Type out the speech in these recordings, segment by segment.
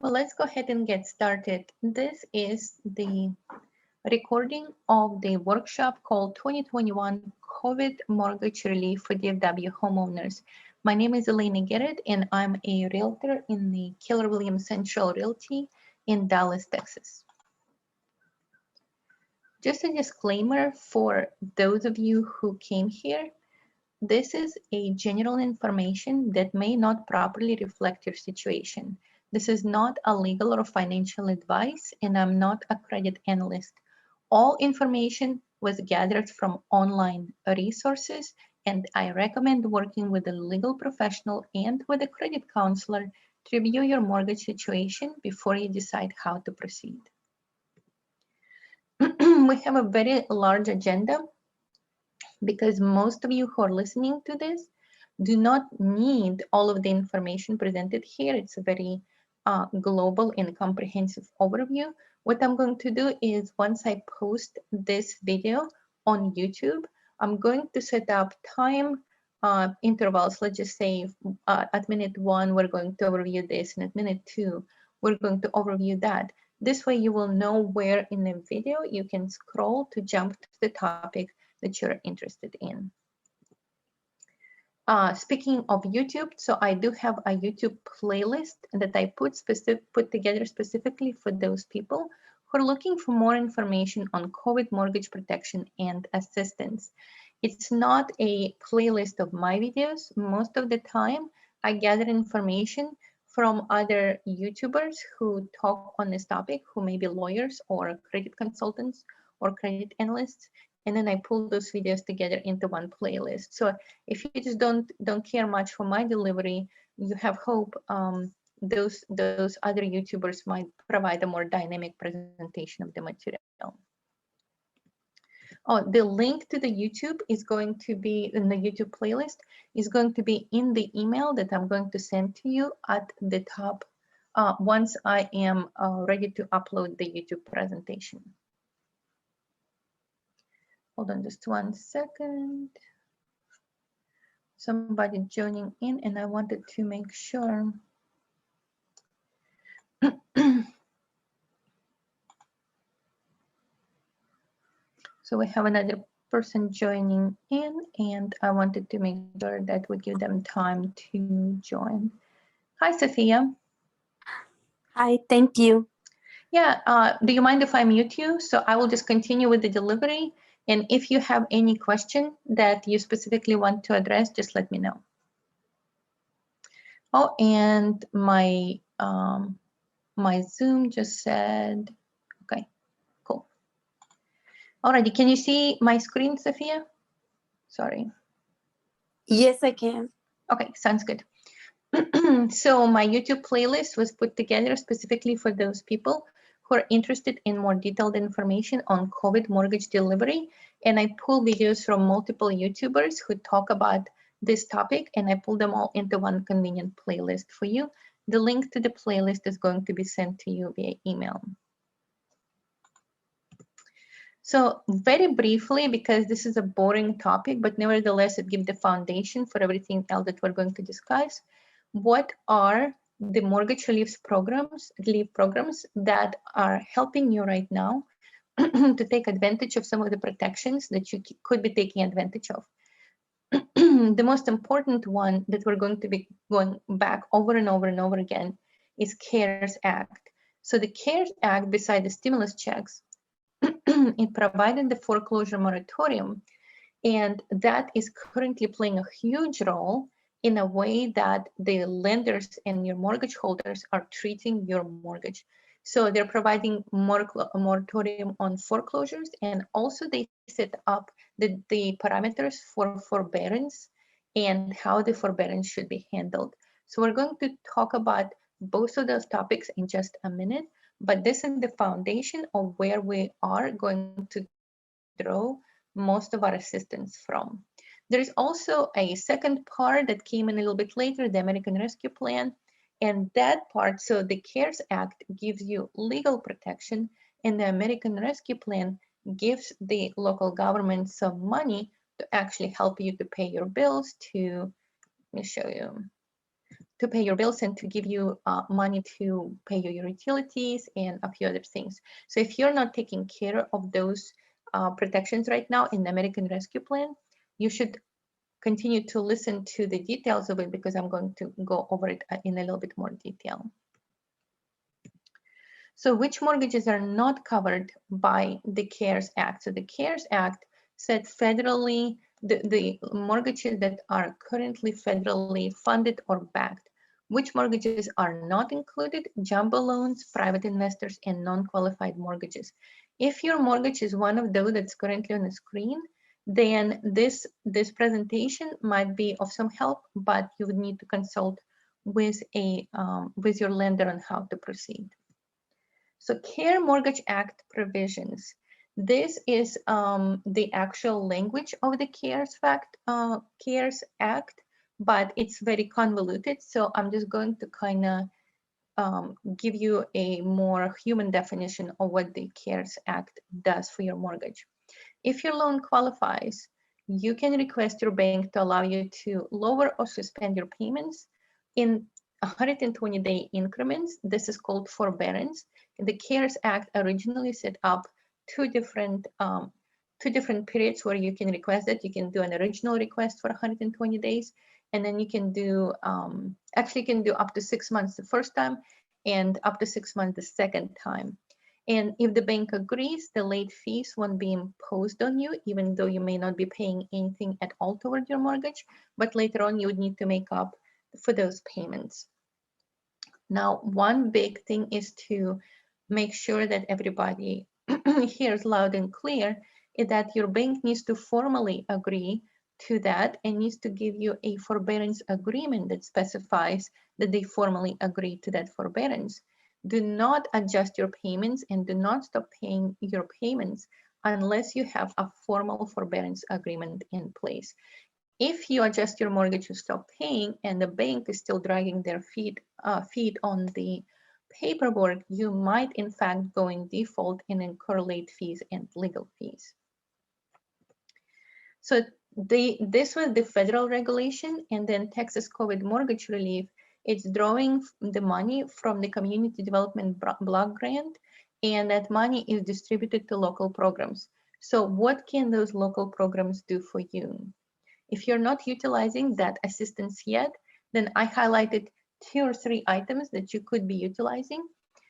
Well, let's go ahead and get started. This is the recording of the workshop called 2021 COVID Mortgage Relief for DFW Homeowners. My name is Elena Garrett, and I'm a realtor in the Keller Williams Central Realty in Dallas, Texas. Just a disclaimer for those of you who came here. This is a general information that may not properly reflect your situation. This is not a legal or financial advice, and I'm not a credit analyst. All information was gathered from online resources, and I recommend working with a legal professional and with a credit counselor to review your mortgage situation before you decide how to proceed. We have a very large agenda because most of you who are listening to this do not need all of the information presented here. It's a very global and comprehensive overview. What I'm going to do is once I post this video on YouTube, I'm going to set up time intervals. Let's just say at minute 1, we're going to overview this, and at minute 2, we're going to overview that. This way you will know where in the video you can scroll to jump to the topic that you're interested in. Speaking of YouTube, so I do have a YouTube playlist that I put together specifically for those people who are looking for more information on COVID mortgage protection and assistance. It's not a playlist of my videos. Most of the time, I gather information from other YouTubers who talk on this topic, who may be lawyers or credit consultants or credit analysts, and then I pull those videos together into one playlist. So if you just don't care much for my delivery, you have hope those other YouTubers might provide a more dynamic presentation of the material. Oh, the link to the YouTube is going to be in the YouTube playlist, is going to be in the email that I'm going to send to you at the top once I am ready to upload the YouTube presentation. Hold on just 1 second. Somebody joining in, and I wanted to make sure. So we have another person joining in, and I wanted to make sure that we give them time to join. Hi, Sophia. Hi, thank you. Yeah, do you mind if I mute you? So I will just continue with the delivery. And if you have any question that you specifically want to address, just let me know. Oh, and my my Zoom just said, okay, cool. Alrighty, can you see my screen, Sophia? Sorry. Yes, I can. Okay, sounds good. So my YouTube playlist was put together specifically for those people who are interested in more detailed information on COVID mortgage delivery. And I pull videos from multiple YouTubers who talk about this topic, and I pull them all into one convenient playlist for you. The link to the playlist is going to be sent to you via email. So very briefly, because this is a boring topic, but nevertheless, it gives the foundation for everything else that we're going to discuss. What are the mortgage relief programs that are helping you right now to take advantage of some of the protections that you could be taking advantage of? The most important one that we're going to be going back over and over and over again is CARES Act. So the CARES Act, beside the stimulus checks, it provided the foreclosure moratorium, and that is currently playing a huge role in a way that the lenders and your mortgage holders are treating your mortgage. So they're providing a moratorium on foreclosures, and also they set up the parameters for forbearance and how the forbearance should be handled. So we're going to talk about both of those topics in just a minute, but this is the foundation of where we are going to draw most of our assistance from. There is also a second part that came in a little bit later, the American Rescue Plan. And that part, so the CARES Act gives you legal protection, and the American Rescue Plan gives the local government some money to actually help you to pay your bills, to, let me show you. to pay your bills and to give you money to pay your utilities and a few other things. So if you're not taking care of those protections right now in the American Rescue Plan, you should continue to listen to the details of it, because I'm going to go over it in a little bit more detail. So which mortgages are not covered by the CARES Act? So the CARES Act said federally, the mortgages that are currently federally funded or backed. Which mortgages are not included? Jumbo loans, private investors, and non-qualified mortgages. If your mortgage is one of those that's currently on the screen, then this presentation might be of some help, but you would need to consult with your lender on how to proceed. So CARE Mortgage Act provisions. This is the actual language of the CARES Act, but it's very convoluted. So I'm just going to kind of give you a more human definition of what the CARES Act does for your mortgage. If your loan qualifies, you can request your bank to allow you to lower or suspend your payments in 120-day increments. This is called forbearance. The CARES Act originally set up two different periods where you can request it. You can do an original request for 120 days, and then you can do actually you can do up to 6 months the first time and up to 6 months the second time. And if the bank agrees, the late fees won't be imposed on you, even though you may not be paying anything at all toward your mortgage, but later on you would need to make up for those payments. Now, one big thing is to make sure that everybody hears loud and clear is that your bank needs to formally agree to that and needs to give you a forbearance agreement that specifies that they formally agree to that forbearance. Do not adjust your payments and do not stop paying your payments unless you have a formal forbearance agreement in place. If you adjust your mortgage to stop paying and the bank is still dragging their feet on the paperwork, you might in fact go in default and incur late fees and legal fees. So this was the federal regulation, and then Texas COVID mortgage relief. It's drawing the money from the community development block grant, and that money is distributed to local programs. So what can those local programs do for you? If you're not utilizing that assistance yet, then I highlighted 2 or 3 items that you could be utilizing.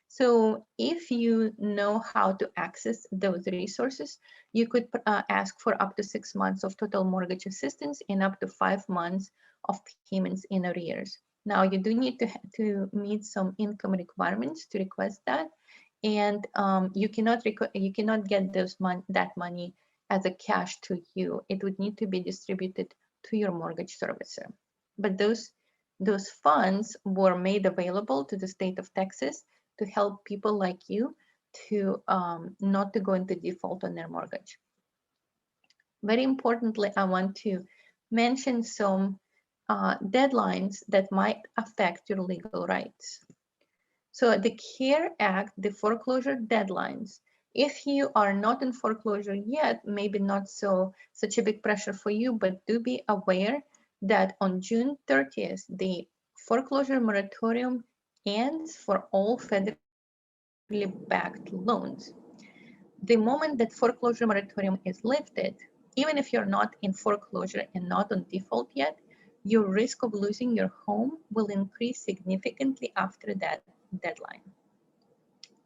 So if you know how to access those resources, you could ask for up to 6 months of total mortgage assistance and up to 5 months of payments in arrears. Now, you do need to meet some income requirements to request that, and you cannot get that money as a cash to you. It would need to be distributed to your mortgage servicer. But those funds were made available to the state of Texas to help people like you to not to go into default on their mortgage. Very importantly, I want to mention some deadlines that might affect your legal rights. So the CARE Act, the foreclosure deadlines, if you are not in foreclosure yet, maybe not such a big pressure for you, but do be aware that on June 30th, the foreclosure moratorium ends for all federally backed loans. The moment that foreclosure moratorium is lifted, even if you're not in foreclosure and not on default yet, your risk of losing your home will increase significantly after that deadline.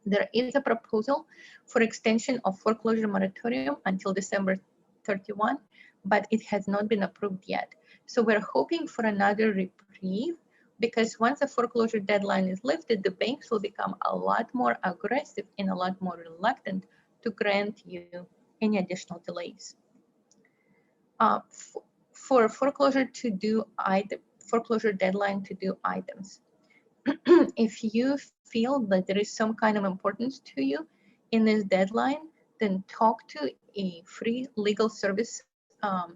There is a proposal for extension of foreclosure moratorium until December 31, but it has not been approved yet. So we're hoping for another reprieve, because once the foreclosure deadline is lifted, the banks will become a lot more aggressive and a lot more reluctant to grant you any additional delays. For foreclosure deadline to do items, if you feel that there is some kind of importance to you in this deadline, then talk to a free legal service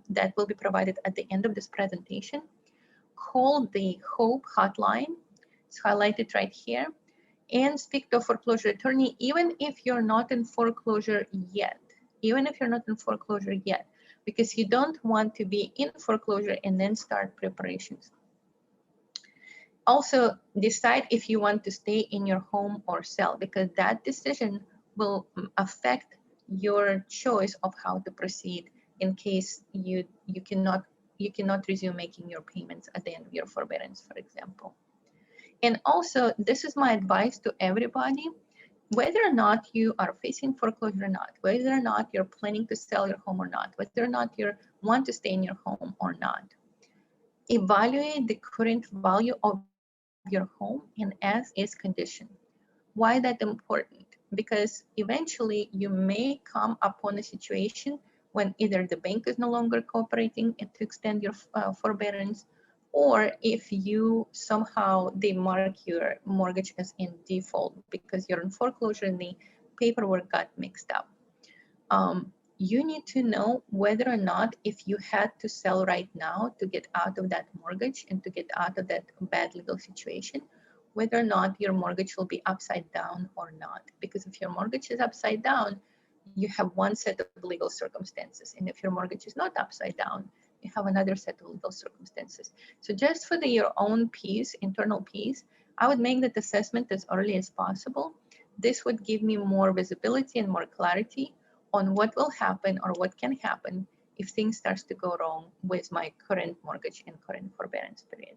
that will be provided at the end of this presentation. Call the HOPE hotline, it's highlighted right here, and speak to a foreclosure attorney, even if you're not in foreclosure yet. Because you don't want to be in foreclosure and then start preparations. Also decide if you want to stay in your home or sell, because that decision will affect your choice of how to proceed in case you cannot resume making your payments at the end of your forbearance, for example. And also, this is my advice to everybody: whether or not you are facing foreclosure or not, whether or not you're planning to sell your home or not, whether or not you want to stay in your home or not, evaluate the current value of your home in as-is condition. Why that important? Because eventually you may come upon a situation when either the bank is no longer cooperating and to extend your forbearance, or if you somehow they mark your mortgage as in default because you're in foreclosure and the paperwork got mixed up. You need to know whether or not, if you had to sell right now to get out of that mortgage and to get out of that bad legal situation, whether or not your mortgage will be upside down or not. Because if your mortgage is upside down, you have one set of legal circumstances. And if your mortgage is not upside down, you have another set of legal circumstances. So just for your own peace, internal peace, I would make that assessment as early as possible. This would give me more visibility and more clarity on what will happen or what can happen if things starts to go wrong with my current mortgage and current forbearance period.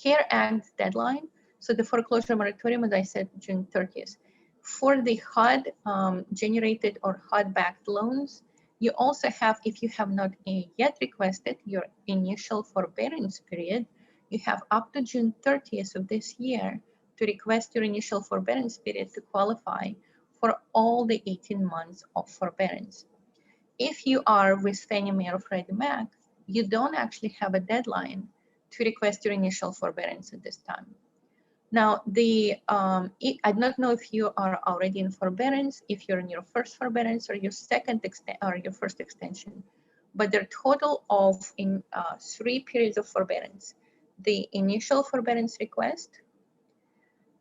CARE Act deadline. So the foreclosure moratorium, as I said, June 30th. For the HUD generated or HUD backed loans, you also have, if you have not yet requested your initial forbearance period, you have up to June 30th of this year to request your initial forbearance period to qualify for all the 18 months of forbearance. If you are with Fannie Mae or Freddie Mac, you don't actually have a deadline to request your initial forbearance at this time. Now, I don't know if you are already in forbearance, if you're in your first forbearance or your first extension, but there are total of 3 periods of forbearance: the initial forbearance request,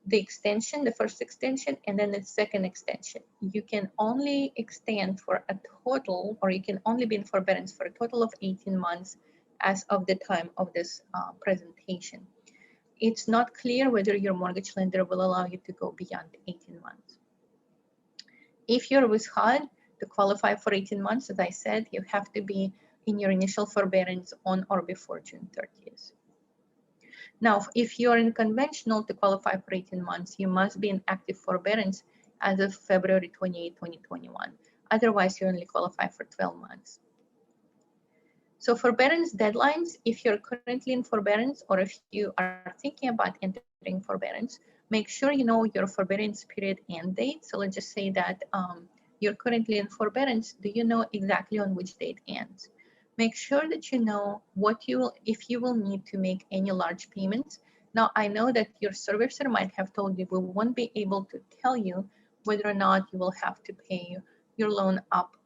the extension, the first extension, and then the second extension. You can only extend for a total, or you can only be in forbearance for a total of 18 months as of the time of this presentation. It's not clear whether your mortgage lender will allow you to go beyond 18 months. If you're with HUD, to qualify for 18 months, as I said, you have to be in your initial forbearance on or before June 30th. Now, if you're in conventional, to qualify for 18 months, you must be in active forbearance as of February 28, 2021. Otherwise, you only qualify for 12 months. So forbearance deadlines: if you're currently in forbearance or if you are thinking about entering forbearance, make sure you know your forbearance period end date. So let's just say that you're currently in forbearance. Do you know exactly on which date ends? Make sure that you know if you will need to make any large payments. Now, I know that your servicer might have told you we won't be able to tell you whether or not you will have to pay your loan up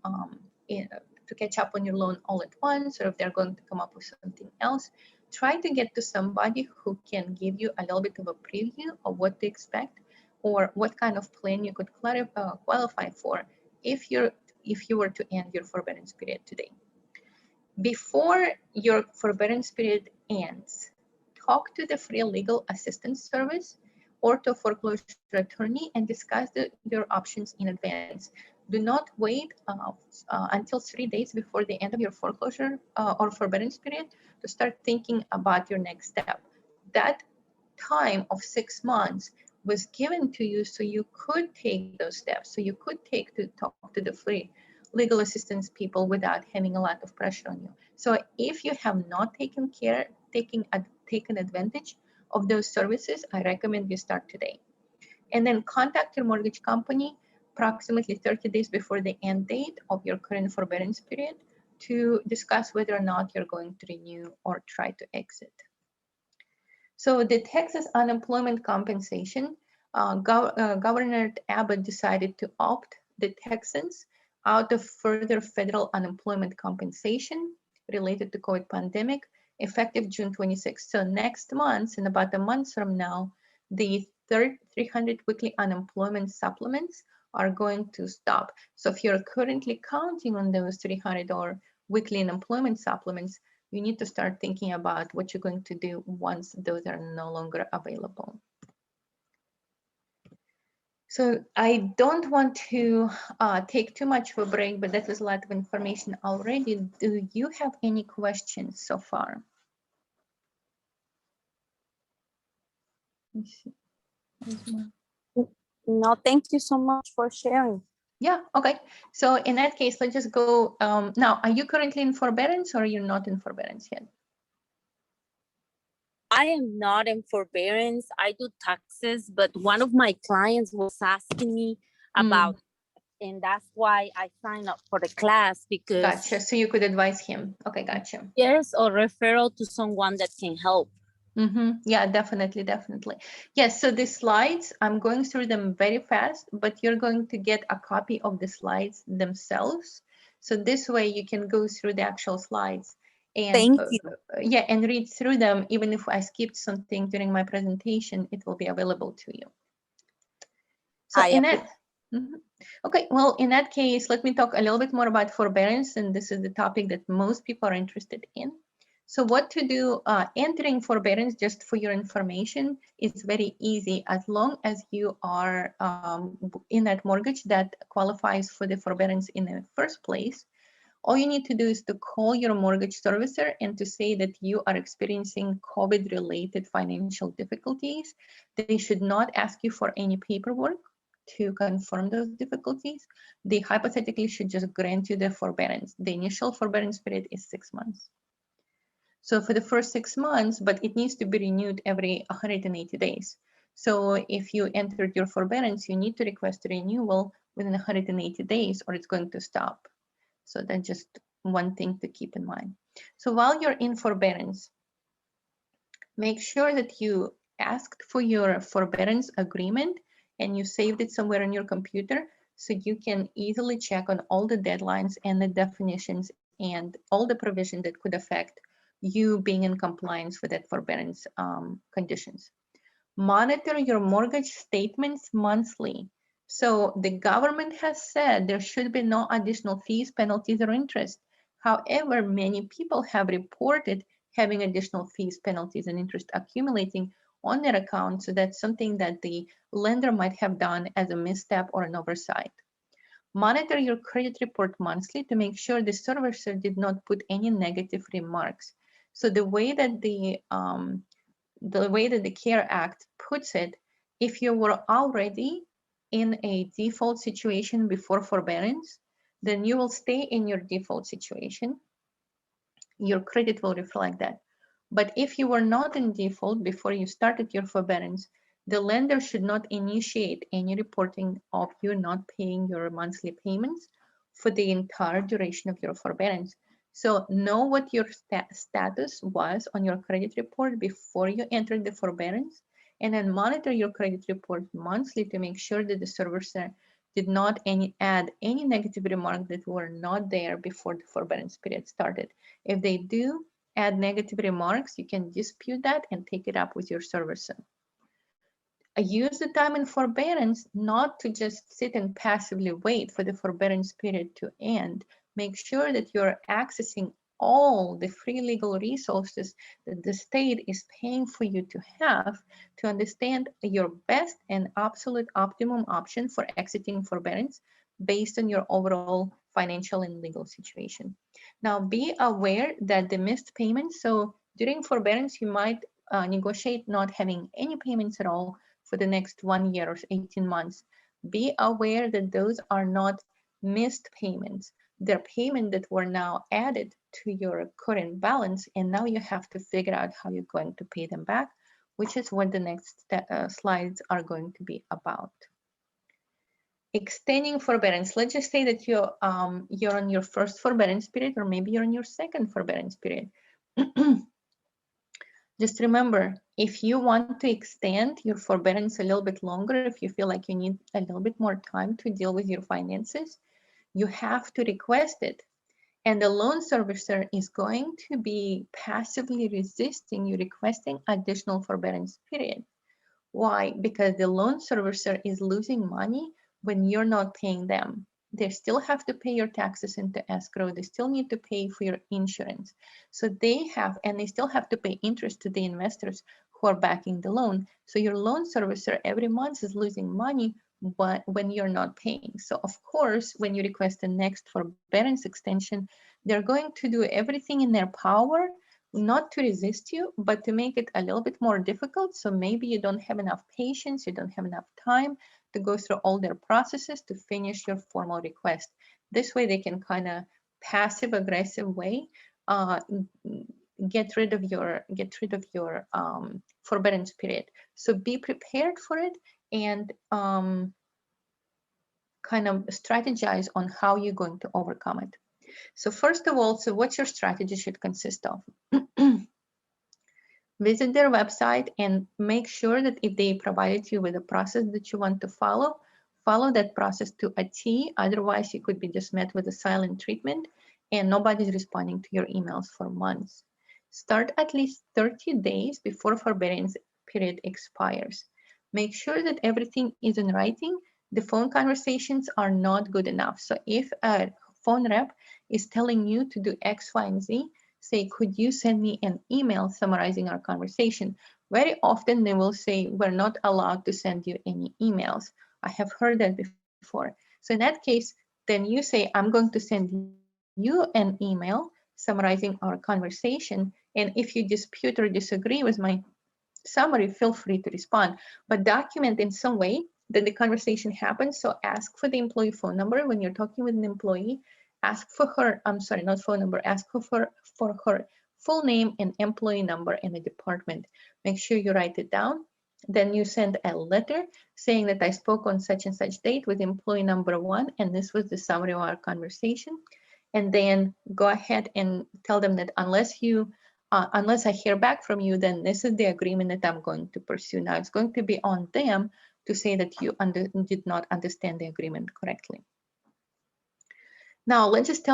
to catch up on your loan all at once, or if they're going to come up with something else. Try to get to somebody who can give you a little bit of a preview of what to expect or what kind of plan you could qualify for if you were to end your forbearance period today. Before your forbearance period ends, talk to the free legal assistance service or to a foreclosure attorney and discuss your options in advance. Do not wait until 3 days before the end of your foreclosure or forbearance period to start thinking about your next step. That time of 6 months was given to you so you could take those steps, so you could talk to the free legal assistance people without having a lot of pressure on you. So if you have not taken advantage of those services, I recommend you start today. And then contact your mortgage company approximately 30 days before the end date of your current forbearance period to discuss whether or not you're going to renew or try to exit. So the Texas unemployment compensation, Governor Abbott decided to opt the Texans out of further federal unemployment compensation related to COVID pandemic, effective June 26th. So next month, in about a month from now, the 300 weekly unemployment supplements are going to stop. So if you're currently counting on those $300 weekly unemployment supplements, you need to start thinking about what you're going to do once those are no longer available. So I don't want to take too much of a break, but that was a lot of information already. Do you have any questions so far? Let's see. No, thank you so much for sharing. Yeah, okay. So in that case, let's just go. Now, are you currently in forbearance or you're not in forbearance yet? I am not in forbearance. I do taxes, but one of my clients was asking me about, and that's why I signed up for the class, because Gotcha. So you could advise him. Okay, gotcha. yes, or referral to someone that can help. Yeah, definitely, definitely. Yes, so the slides, I'm going through them very fast, but you're going to get a copy of the slides themselves. So this way you can go through the actual slides and Thank you. yeah, and read through them. Even if I skipped something during my presentation, it will be available to you. So in that, okay, well, in that case, let me talk a little bit more about forbearance, and this is the topic that most people are interested in. So what to do entering forbearance, just for your information, is very easy as long as you are in that mortgage that qualifies for the forbearance in the first place. All you need to do is to call your mortgage servicer and to say that you are experiencing COVID-related financial difficulties. They should not ask you for any paperwork to confirm those difficulties. They hypothetically should just grant you the forbearance. The initial forbearance period is 6 months. So for the first 6 months, but it needs to be renewed every 180 days. So if you entered your forbearance, you need to request a renewal within 180 days or it's going to stop. So that's just one thing to keep in mind. So while you're in forbearance, make sure that you asked for your forbearance agreement and you saved it somewhere on your computer so you can easily check on all the deadlines and the definitions and all the provisions that could affect you being in compliance with that forbearance conditions. Monitor your mortgage statements monthly. So the government has said there should be no additional fees, penalties, or interest. However, many people have reported having additional fees, penalties, and interest accumulating on their account. So that's something that the lender might have done as a misstep or an oversight. Monitor your credit report monthly to make sure the servicer did not put any negative remarks. So the way that the CARE Act puts it, if you were already in a default situation before forbearance, then you will stay in your default situation. Your credit will reflect that. But if you were not in default before you started your forbearance, the lender should not initiate any reporting of you not paying your monthly payments for the entire duration of your forbearance. So know what your status was on your credit report before you entered the forbearance, and then monitor your credit report monthly to make sure that the servicer did not add any negative remarks that were not there before the forbearance period started. If they do add negative remarks, you can dispute that and take it up with your servicer. Use the time in forbearance not to just sit and passively wait for the forbearance period to end. Make sure that you're accessing all the free legal resources that the state is paying for you to have to understand your best and absolute optimum option for exiting forbearance based on your overall financial and legal situation. Now, be aware that the missed payments, so during forbearance, you might negotiate not having any payments at all for the next 1 year or 18 months. Be aware that those are not missed payments. They're payments that were now added to your current balance, and now you have to figure out how you're going to pay them back, which is what the next slides are going to be about. Extending forbearance. Let's just say that you're on your first forbearance period, or maybe you're on your second forbearance period. Just remember, if you want to extend your forbearance a little bit longer, if you feel like you need a little bit more time to deal with your finances, you have to request it. And the loan servicer is going to be passively resisting you requesting additional forbearance period. Why? Because the loan servicer is losing money when you're not paying them. They still have to pay your taxes into escrow. They still need to pay for your insurance. So they have, and they still have to pay interest to the investors who are backing the loan. So your loan servicer every month is losing money when you're not paying. So of course, when you request the next forbearance extension, they're going to do everything in their power not to resist you, but to make it a little bit more difficult. So maybe you don't have enough patience, you don't have enough time to go through all their processes to finish your formal request. This way they can kind of passive aggressive way get rid of your forbearance period. So be prepared for it and kind of strategize on how you're going to overcome it. So first of all, so what your strategy should consist of. Visit their website and make sure that if they provided you with a process that you want to follow that process to a T. Otherwise, you could be just met with a silent treatment and nobody's responding to your emails for months. Start at least 30 days before forbearance period expires. Make sure that everything is in writing. The phone conversations are not good enough. So if a phone rep is telling you to do X, Y, and Z, say, could you send me an email summarizing our conversation? Very often they will say, we're not allowed to send you any emails. I have heard that before. So in that case, then you say, I'm going to send you an email summarizing our conversation. And if you dispute or disagree with my summary, feel free to respond, but document in some way that the conversation happened. So ask for the employee phone number when you're talking with an employee. Ask for her, I'm sorry, not phone number, ask for her full name and employee number and the department. Make sure you write it down. Then you send a letter saying that I spoke on such and such date with employee number 1, and this was the summary of our conversation. And then go ahead and tell them that unless I hear back from you, then this is the agreement that I'm going to pursue. Now it's going to be on them to say that you did not understand the agreement correctly. Now, let's just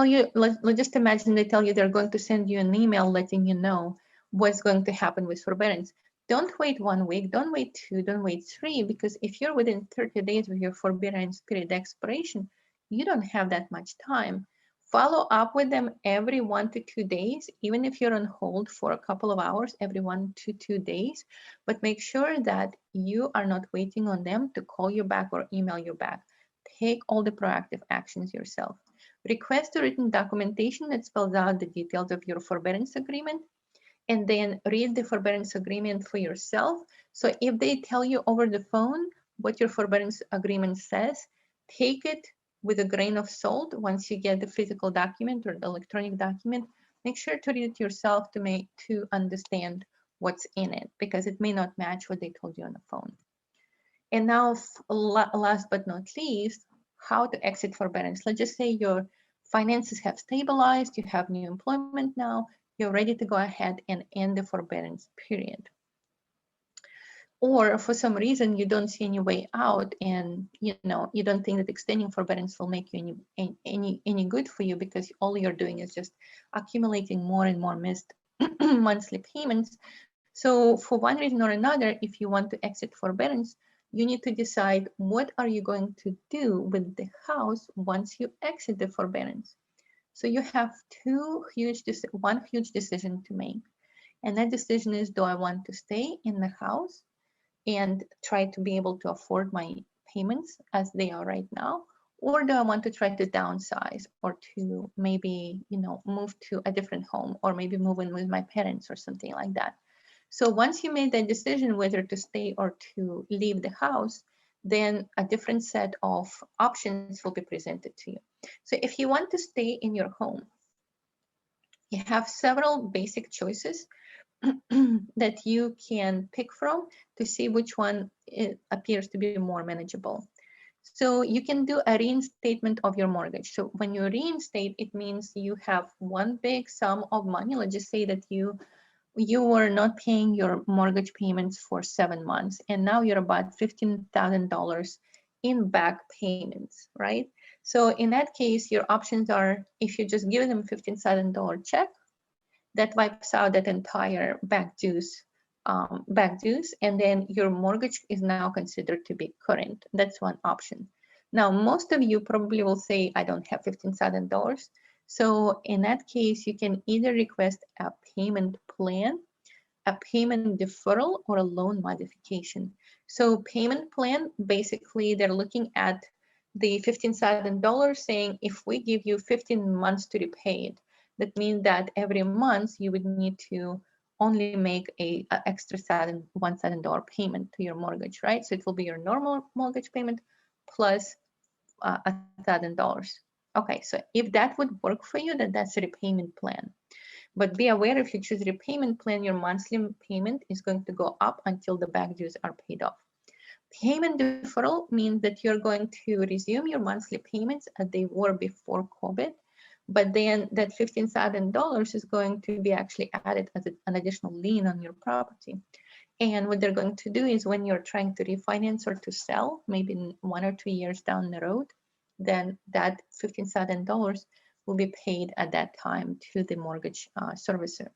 imagine they tell you they're going to send you an email letting you know what's going to happen with forbearance. Don't wait 1 week, don't wait 2, don't wait 3, because if you're within 30 days of your forbearance period expiration, you don't have that much time. Follow up with them every 1 to 2 days, even if you're on hold for a couple of hours, every 1 to 2 days, but make sure that you are not waiting on them to call you back or email you back. Take all the proactive actions yourself. Request a written documentation that spells out the details of your forbearance agreement, and then read the forbearance agreement for yourself. So if they tell you over the phone what your forbearance agreement says, take it with a grain of salt. Once you get the physical document or the electronic document, make sure to read it yourself to understand what's in it, because it may not match what they told you on the phone. And now, last but not least, how to exit forbearance. Let's just say your finances have stabilized, you have new employment now, you're ready to go ahead and end the forbearance period. Or for some reason you don't see any way out, and you don't think that extending forbearance will make you any good for you, because all you're doing is just accumulating more and more missed monthly payments. So for one reason or another, if you want to exit forbearance, you need to decide what are you going to do with the house once you exit the forbearance. So you have one huge decision to make. And that decision is, do I want to stay in the house and try to be able to afford my payments as they are right now? Or do I want to try to downsize, or to maybe, move to a different home, or maybe move in with my parents or something like that? So once you made that decision whether to stay or to leave the house, then a different set of options will be presented to you. So if you want to stay in your home, you have several basic choices that you can pick from to see which one appears to be more manageable. So you can do a reinstatement of your mortgage. So when you reinstate, it means you have one big sum of money. Let's just say that you were not paying your mortgage payments for 7 months, and now you're about $15,000 in back payments, right? So in that case, your options are, if you just give them $15,000 check, that wipes out that entire back dues, and then your mortgage is now considered to be current. That's one option. Now, most of you probably will say, I don't have $15,000. So in that case, you can either request a payment plan, a payment deferral, or a loan modification. So payment plan, basically they're looking at the $15,000 saying, if we give you 15 months to repay it, that means that every month you would need to only make a extra $1,000 payment to your mortgage, right? So it will be your normal mortgage payment plus $1,000. Okay, so if that would work for you, then that's a repayment plan. But be aware, if you choose a repayment plan, your monthly payment is going to go up until the back dues are paid off. Payment deferral means that you're going to resume your monthly payments as they were before COVID, but then that $15,000 is going to be actually added as an additional lien on your property. And what they're going to do is when you're trying to refinance or to sell, maybe 1 or 2 years down the road, then that $15,000 will be paid at that time to the mortgage servicer.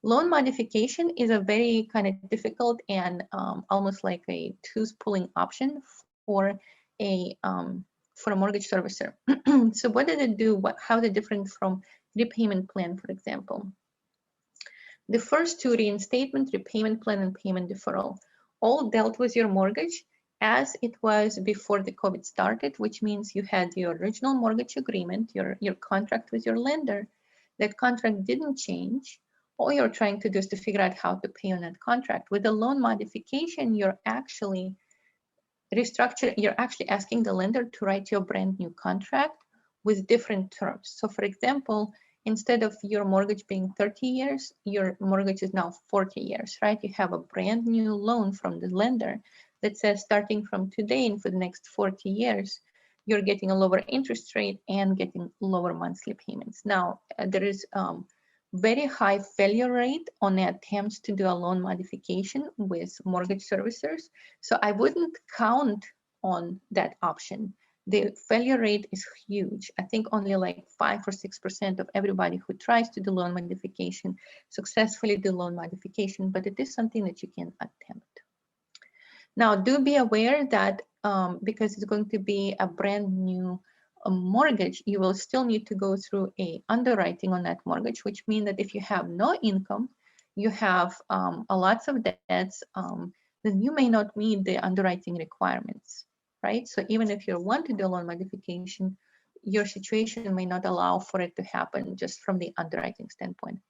Loan modification is a very kind of difficult and almost like a tooth pulling option for a mortgage servicer. So what did it do? How is it different from repayment plan, for example? The first two, reinstatement, repayment plan, and payment deferral, all dealt with your mortgage as it was before the COVID started, which means you had your original mortgage agreement, your contract with your lender. That contract didn't change. All you're trying to do is to figure out how to pay on that contract. With the loan modification, you're actually asking the lender to write you a brand new contract with different terms. So for example, instead of your mortgage being 30 years, your mortgage is now 40 years, right? You have a brand new loan from the lender that says starting from today and for the next 40 years, you're getting a lower interest rate and getting lower monthly payments. Now, there is very high failure rate on the attempts to do a loan modification with mortgage servicers. So I wouldn't count on that option. The failure rate is huge. I think only like 5 or 6% of everybody who tries to do loan modification successfully do loan modification, but it is something that you can attempt. Now, do be aware that because it's going to be a brand new mortgage, you will still need to go through a underwriting on that mortgage, which means that if you have no income, you have a lots of debts, then you may not meet the underwriting requirements, right? So even if you want to do a loan modification, your situation may not allow for it to happen just from the underwriting standpoint.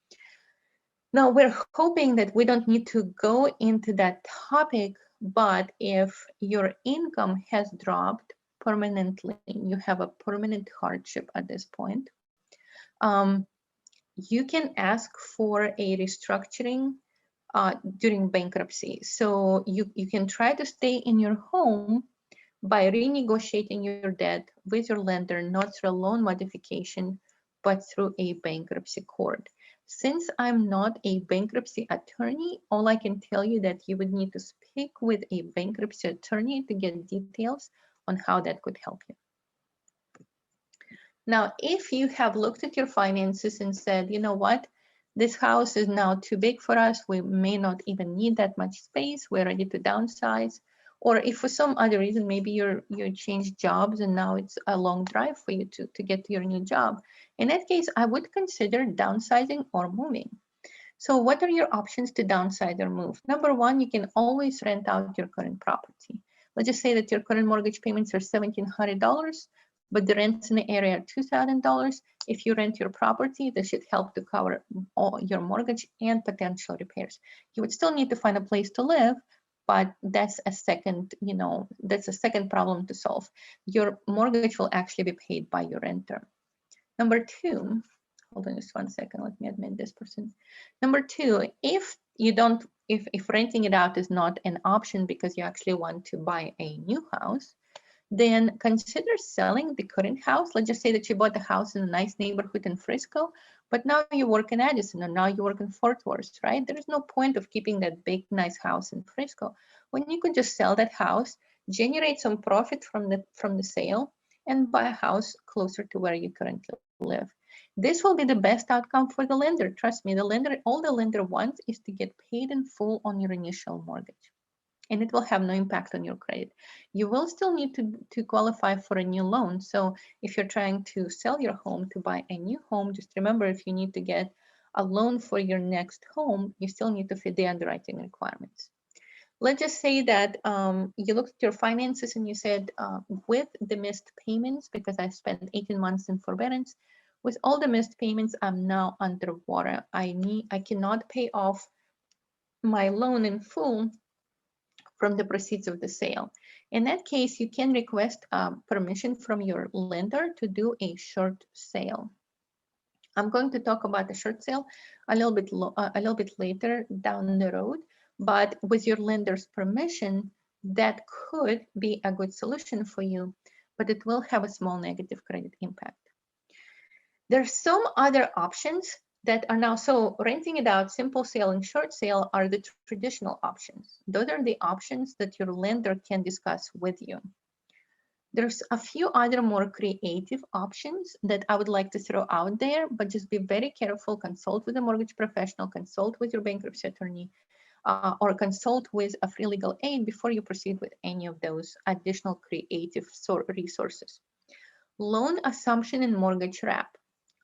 Now, we're hoping that we don't need to go into that topic, but if your income has dropped permanently, you have a permanent hardship at this point, you can ask for a restructuring during bankruptcy. So you can try to stay in your home by renegotiating your debt with your lender, not through a loan modification, but through a bankruptcy court. Since I'm not a bankruptcy attorney, all I can tell you that you would need to speak with a bankruptcy attorney to get details on how that could help you. Now, if you have looked at your finances and said, you know what, this house is now too big for us, we may not even need that much space, we're ready to downsize, or if for some other reason, maybe you changed jobs and now it's a long drive for you to get to your new job. In that case, I would consider downsizing or moving. So what are your options to downsize or move? Number one, you can always rent out your current property. Let's just say that your current mortgage payments are $1,700, but the rents in the area are $2,000. If you rent your property, this should help to cover all your mortgage and potential repairs. You would still need to find a place to live, but that's a second, that's a second problem to solve. Your mortgage will actually be paid by your renter. Number two, hold on just 1 second, let me admit this person. Number two, if renting it out is not an option because you actually want to buy a new house, then consider selling the current house. Let's just say that you bought a house in a nice neighborhood in Frisco, but now you work in Addison or now you work in Fort Worth, right? There is no point of keeping that big, nice house in Frisco when you could just sell that house, generate some profit from the sale, and buy a house closer to where you currently live. This will be the best outcome for the lender. Trust me, all the lender wants is to get paid in full on your initial mortgage. and it will have no impact on your credit. You will still need to qualify for a new loan. So if you're trying to sell your home to buy a new home, just remember, if you need to get a loan for your next home, you still need to fit the underwriting requirements. Let's just say that you looked at your finances and you said, with the missed payments, because I spent 18 months in forbearance, with all the missed payments, I'm now underwater. I cannot pay off my loan in full from the proceeds of the sale. In that case, you can request permission from your lender to do a short sale. I'm going to talk about the short sale a little bit later down the road, but with your lender's permission, that could be a good solution for you, but it will have a small negative credit impact. There's some other options that are now, so renting it out, simple sale and short sale are the traditional options. Those are the options that your lender can discuss with you. There's a few other more creative options that I would like to throw out there, but just be very careful, consult with a mortgage professional, consult with your bankruptcy attorney, or consult with a free legal aid before you proceed with any of those additional creative resources. Loan assumption and mortgage wrap.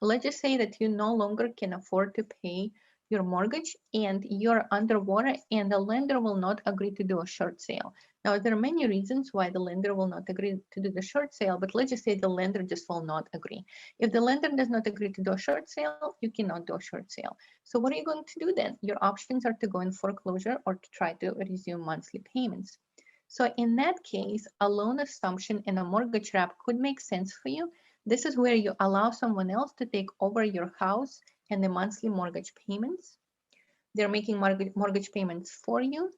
Let's just say that you no longer can afford to pay your mortgage and you're underwater and the lender will not agree to do a short sale. Now, there are many reasons why the lender will not agree to do the short sale, but let's just say the lender just will not agree. If the lender does not agree to do a short sale, you cannot do a short sale. So what are you going to do then? Your options are to go in foreclosure or to try to resume monthly payments. So in that case, a loan assumption and a mortgage wrap could make sense for you. This is where you allow someone else to take over your house and the monthly mortgage payments. They're making mortgage payments for you.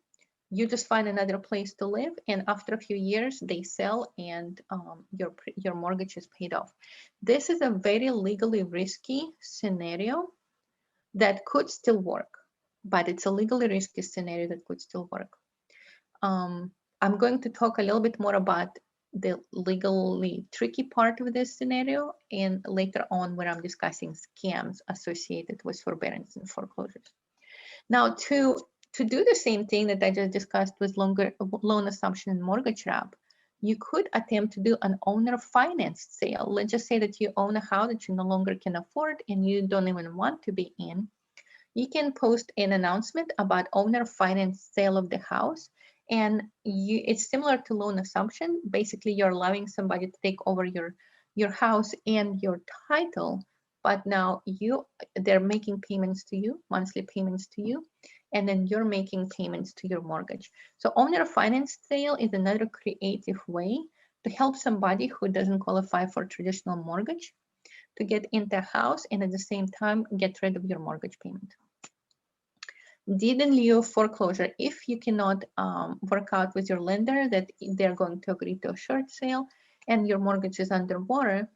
You just find another place to live, and after a few years, they sell and your mortgage is paid off. This is a very legally risky scenario that could still work, but it's a legally risky scenario that could still work. I'm going to talk a little bit more about the legally tricky part of this scenario and later on when I'm discussing scams associated with forbearance and foreclosures. Now, to do the same thing that I just discussed with loan assumption and mortgage wrap, you could attempt to do an owner financed sale. Let's just say that you own a house that you no longer can afford and you don't even want to be in. You can post an announcement about owner finance sale of the house. And it's similar to loan assumption. Basically, you're allowing somebody to take over your house and your title, but now they're making payments to you, monthly payments to you, and then you're making payments to your mortgage. So owner finance sale is another creative way to help somebody who doesn't qualify for traditional mortgage to get into a house and at the same time get rid of your mortgage payment. Deed in lieu of foreclosure. If you cannot work out with your lender that they're going to agree to a short sale and your mortgage is underwater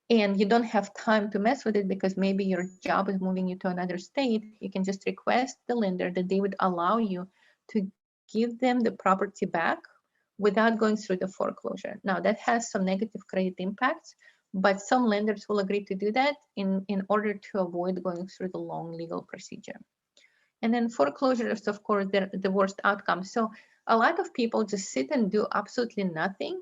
and you don't have time to mess with it because maybe your job is moving you to another state, you can just request the lender that they would allow you to give them the property back without going through the foreclosure. Now that has some negative credit impacts, but some lenders will agree to do that in order to avoid going through the long legal procedure. And then foreclosure is, of course, the worst outcome. So a lot of people just sit and do absolutely nothing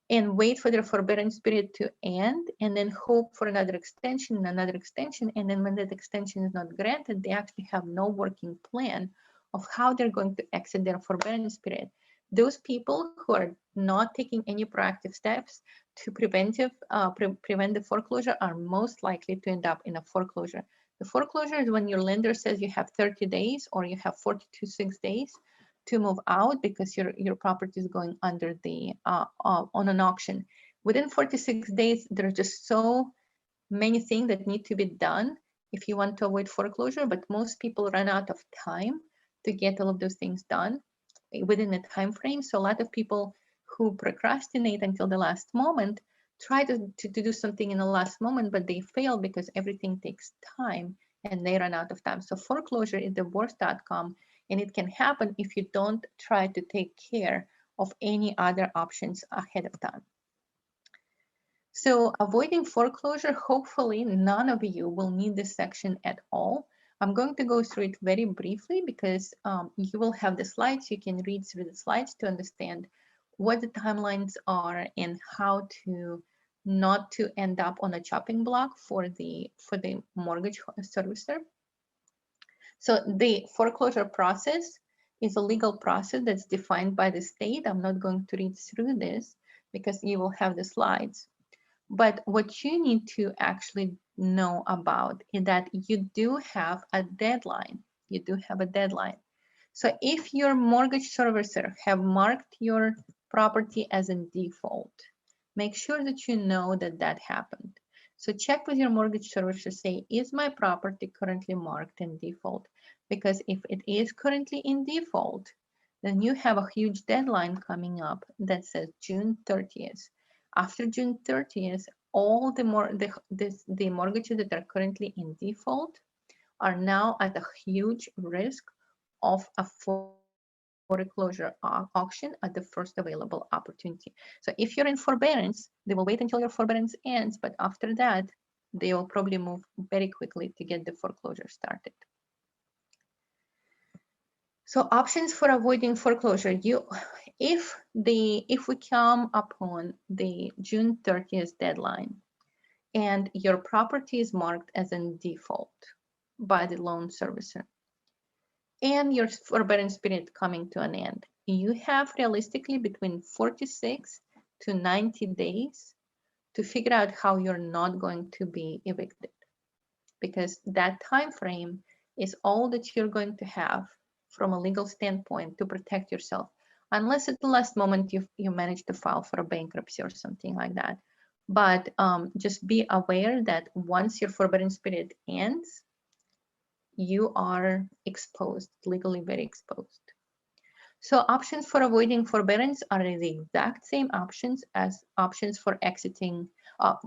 and wait for their forbearance period to end and then hope for another extension. And then when that extension is not granted, they actually have no working plan of how they're going to exit their forbearance period. Those people who are not taking any proactive steps to prevent the foreclosure are most likely to end up in a foreclosure. The foreclosure is when your lender says you have 30 days or you have 46 days to move out because your property is going under the on an auction. Within 46 days, there are just so many things that need to be done if you want to avoid foreclosure, but most people run out of time to get all of those things done within a time frame. So a lot of people who procrastinate until the last moment try to do something in the last moment, but they fail because everything takes time and they run out of time. So foreclosure is the worst outcome, and it can happen if you don't try to take care of any other options ahead of time. So avoiding foreclosure, hopefully none of you will need this section at all. I'm going to go through it very briefly because you will have the slides. You can read through the slides to understand what the timelines are and how to not to end up on a chopping block for the mortgage servicer. So the foreclosure process is a legal process that's defined by the state. I'm not going to read through this because you will have the slides. But what you need to actually know about is that you do have a deadline. You do have a deadline. So if your mortgage servicer have marked your property as in default, make sure that you know that that happened. So check with your mortgage servicer, say, is my property currently marked in default? Because if it is currently in default, then you have a huge deadline coming up that says June 30th. After June 30th, all the mortgages that are currently in default are now at a huge risk of a foreclosure auction at the first available opportunity. So if you're in forbearance, they will wait until your forbearance ends, but after that, they will probably move very quickly to get the foreclosure started. So options for avoiding foreclosure. If we come upon the June 30th deadline and your property is marked as in default by the loan servicer, and your forbearance period coming to an end, you have realistically between 46 to 90 days to figure out how you're not going to be evicted, because that time frame is all that you're going to have from a legal standpoint to protect yourself, unless at the last moment you manage to file for a bankruptcy or something like that. But just be aware that once your forbearance period ends, you are exposed, legally very exposed. So options for avoiding forbearance are the exact same options as options for exiting.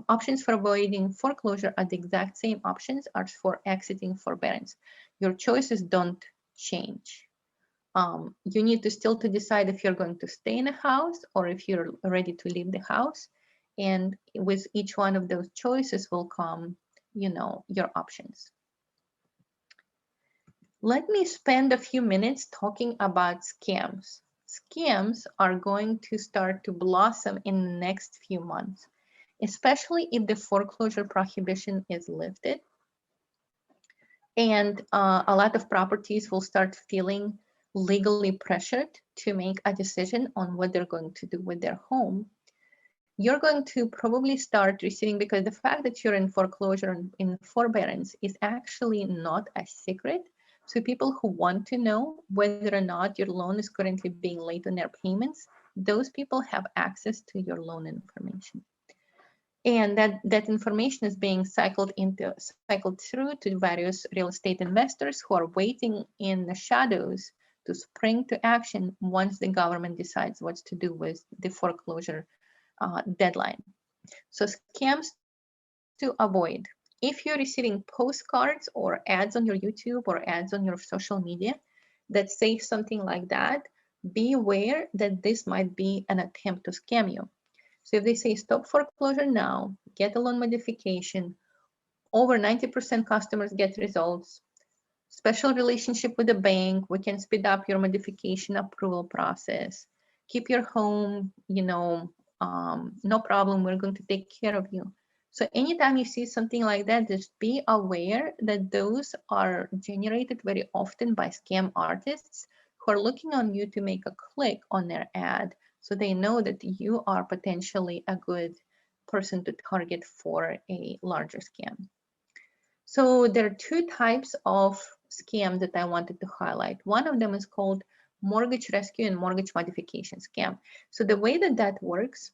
Options for avoiding foreclosure are the exact same options as for exiting forbearance. Your choices don't change. You need to still to decide if you're going to stay in a house or if you're ready to leave the house. And with each one of those choices will come, your options. Let me spend a few minutes talking about scams. Scams are going to start to blossom in the next few months, especially if the foreclosure prohibition is lifted. And a lot of properties will start feeling legally pressured to make a decision on what they're going to do with their home. You're going to probably start receiving, because the fact that you're in foreclosure and in forbearance is actually not a secret. So people who want to know whether or not your loan is currently being late on their payments, those people have access to your loan information. And that information is being cycled through to various real estate investors who are waiting in the shadows to spring to action once the government decides what to do with the foreclosure deadline. So scams to avoid. If you're receiving postcards or ads on your YouTube or ads on your social media that say something like that, be aware that this might be an attempt to scam you. So if they say stop foreclosure now, get a loan modification, over 90% customers get results, special relationship with the bank, we can speed up your modification approval process, keep your home, no problem, we're going to take care of you. So anytime you see something like that, just be aware that those are generated very often by scam artists who are looking on you to make a click on their ad, so they know that you are potentially a good person to target for a larger scam. So there are two types of scam that I wanted to highlight. One of them is called mortgage rescue and mortgage modification scam. So the way that works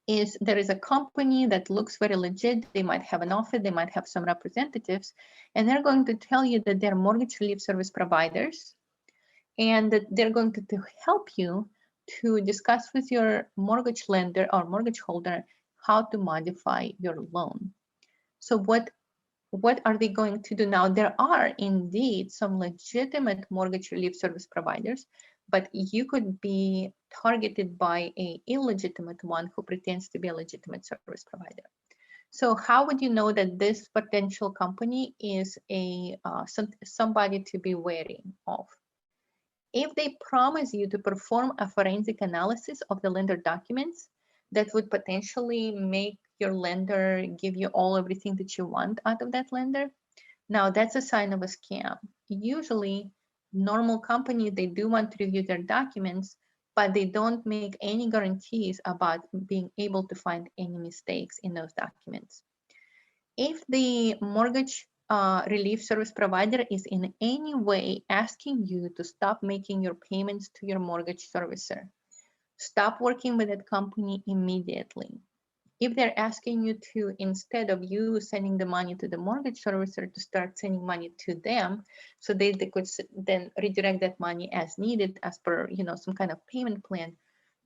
is there is a company that looks very legit. They might have an office, they might have some representatives, and they're going to tell you that they're mortgage relief service providers and that they're going to help you to discuss with your mortgage lender or mortgage holder how to modify your loan. So what are they going to do now? There are indeed some legitimate mortgage relief service providers, but you could be targeted by an illegitimate one who pretends to be a legitimate service provider. So how would you know that this potential company is somebody to be wary of? If they promise you to perform a forensic analysis of the lender documents, that would potentially make your lender give you everything that you want out of that lender, now that's a sign of a scam. Usually, normal companies, they do want to review their documents, but they don't make any guarantees about being able to find any mistakes in those documents. If the mortgage relief service provider is in any way asking you to stop making your payments to your mortgage servicer, stop working with that company immediately. If they're asking you to, instead of you sending the money to the mortgage servicer, to start sending money to them, so they could then redirect that money as needed, as per some kind of payment plan,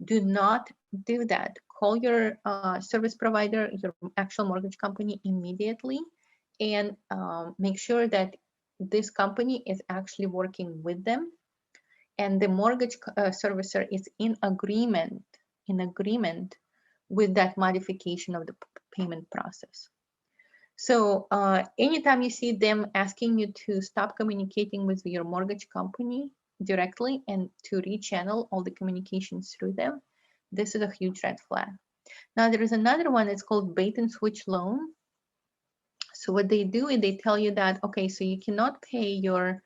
do not do that. Call your service provider, your actual mortgage company, immediately, and make sure that this company is actually working with them, and the mortgage servicer is in agreement with that modification of the payment process. So anytime you see them asking you to stop communicating with your mortgage company directly and to rechannel all the communications through them, this is a huge red flag. Now there is another one, it's called bait and switch loan. So what they do is they tell you that, okay, so you cannot pay your